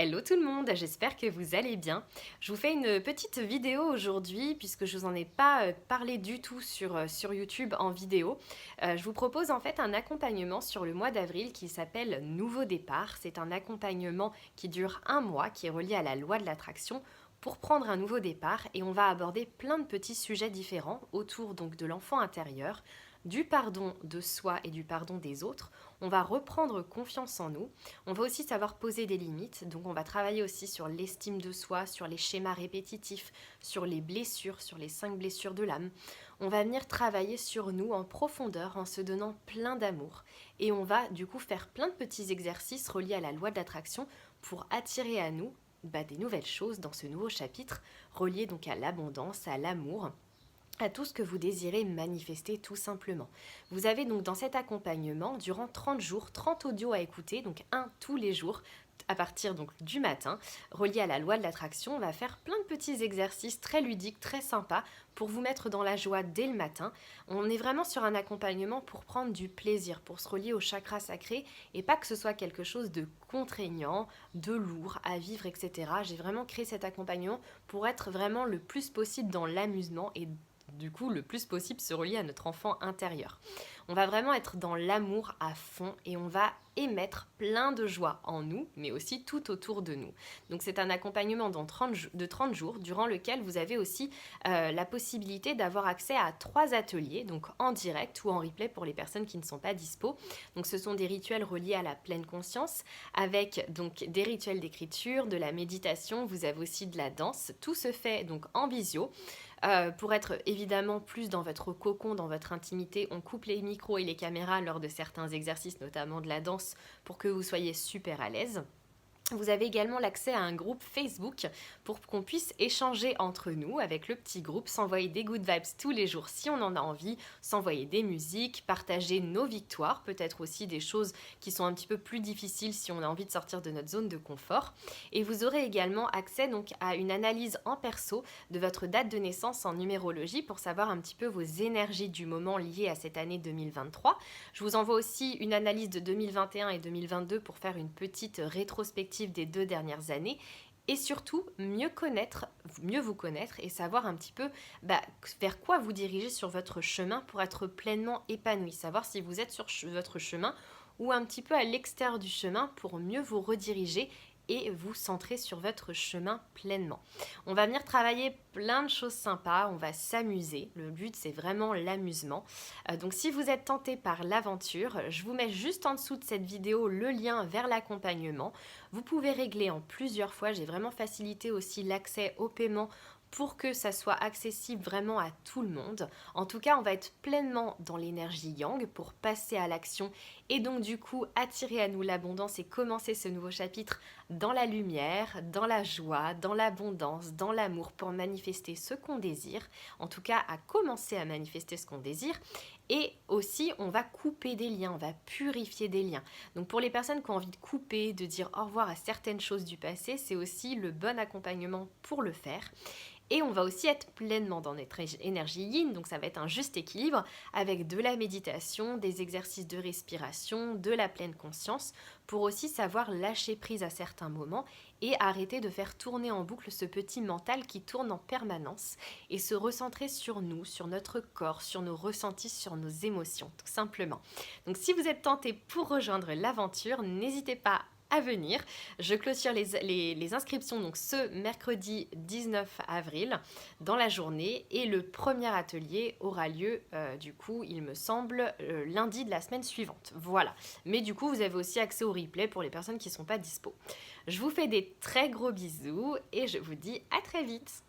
Hello tout le monde, j'espère que vous allez bien. Je vous fais une petite vidéo aujourd'hui puisque je vous en ai pas parlé du tout sur YouTube en vidéo. Je vous propose en fait un accompagnement sur le mois d'avril qui s'appelle Nouveau départ. C'est un accompagnement qui dure un mois, qui est relié à la loi de l'attraction pour prendre un nouveau départ et on va aborder plein de petits sujets différents autour donc de l'enfant intérieur, du pardon de soi et du pardon des autres. On va reprendre confiance en nous. On va aussi savoir poser des limites. Donc on va travailler aussi sur l'estime de soi, sur les schémas répétitifs, sur les blessures, sur les 5 blessures de l'âme. On va venir travailler sur nous en profondeur en se donnant plein d'amour. Et on va du coup faire plein de petits exercices reliés à la loi de l'attraction pour attirer à nous des nouvelles choses dans ce nouveau chapitre, reliés donc à l'abondance, à l'amour, à tout ce que vous désirez manifester tout simplement. Vous avez donc dans cet accompagnement, durant 30 jours, 30 audios à écouter, donc un tous les jours, à partir donc du matin, relié à la loi de l'attraction. On va faire plein de petits exercices très ludiques, très sympas, pour vous mettre dans la joie dès le matin. On est vraiment sur un accompagnement pour prendre du plaisir, pour se relier au chakra sacré, et pas que ce soit quelque chose de contraignant, de lourd à vivre, etc. J'ai vraiment créé cet accompagnement pour être vraiment le plus possible dans l'amusement et du coup le plus possible se relier à notre enfant intérieur. On va vraiment être dans l'amour à fond et on va émettre plein de joie en nous, mais aussi tout autour de nous. Donc c'est un accompagnement de 30 jours, durant lequel vous avez aussi la possibilité d'avoir accès à 3 ateliers, donc en direct ou en replay pour les personnes qui ne sont pas dispo. Donc ce sont des rituels reliés à la pleine conscience, avec donc des rituels d'écriture, de la méditation, vous avez aussi de la danse. Tout se fait donc en visio. Pour être évidemment plus dans votre cocon, dans votre intimité, on coupe les micros et les caméras lors de certains exercices, notamment de la danse, pour que vous soyez super à l'aise. Vous avez également l'accès à un groupe Facebook pour qu'on puisse échanger entre nous avec le petit groupe, s'envoyer des good vibes tous les jours si on en a envie, s'envoyer des musiques, partager nos victoires, peut-être aussi des choses qui sont un petit peu plus difficiles si on a envie de sortir de notre zone de confort. Et vous aurez également accès donc à une analyse en perso de votre date de naissance en numérologie pour savoir un petit peu vos énergies du moment liées à cette année 2023. Je vous envoie aussi une analyse de 2021 et 2022 pour faire une petite rétrospective des 2 dernières années et surtout mieux vous connaître et savoir un petit peu vers quoi vous dirigez sur votre chemin pour être pleinement épanoui, savoir si vous êtes sur votre chemin ou un petit peu à l'extérieur du chemin pour mieux vous rediriger et vous centrer sur votre chemin pleinement. On va venir travailler plein de choses sympas, on va s'amuser. Le but, c'est vraiment l'amusement. Donc si vous êtes tenté par l'aventure, je vous mets juste en dessous de cette vidéo le lien vers l'accompagnement. Vous pouvez régler en plusieurs fois. J'ai vraiment facilité aussi l'accès au paiement pour que ça soit accessible vraiment à tout le monde. En tout cas, on va être pleinement dans l'énergie yang pour passer à l'action et donc du coup attirer à nous l'abondance et commencer ce nouveau chapitre dans la lumière, dans la joie, dans l'abondance, dans l'amour pour manifester ce qu'on désire, en tout cas à commencer à manifester ce qu'on désire. Et aussi, on va couper des liens, on va purifier des liens. Donc pour les personnes qui ont envie de couper, de dire au revoir à certaines choses du passé, c'est aussi le bon accompagnement pour le faire. Et on va aussi être pleinement dans notre énergie yin, donc ça va être un juste équilibre avec de la méditation, des exercices de respiration, de la pleine conscience, pour aussi savoir lâcher prise à certains moments et arrêter de faire tourner en boucle ce petit mental qui tourne en permanence et se recentrer sur nous, sur notre corps, sur nos ressentis, sur nos émotions, tout simplement. Donc si vous êtes tenté pour rejoindre l'aventure, n'hésitez pas à venir. Je clôture les inscriptions donc ce mercredi 19 avril dans la journée et le premier atelier aura lieu du coup il me semble lundi de la semaine suivante. Voilà. Mais du coup vous avez aussi accès au replay pour les personnes qui ne sont pas dispo. Je vous fais des très gros bisous et je vous dis à très vite.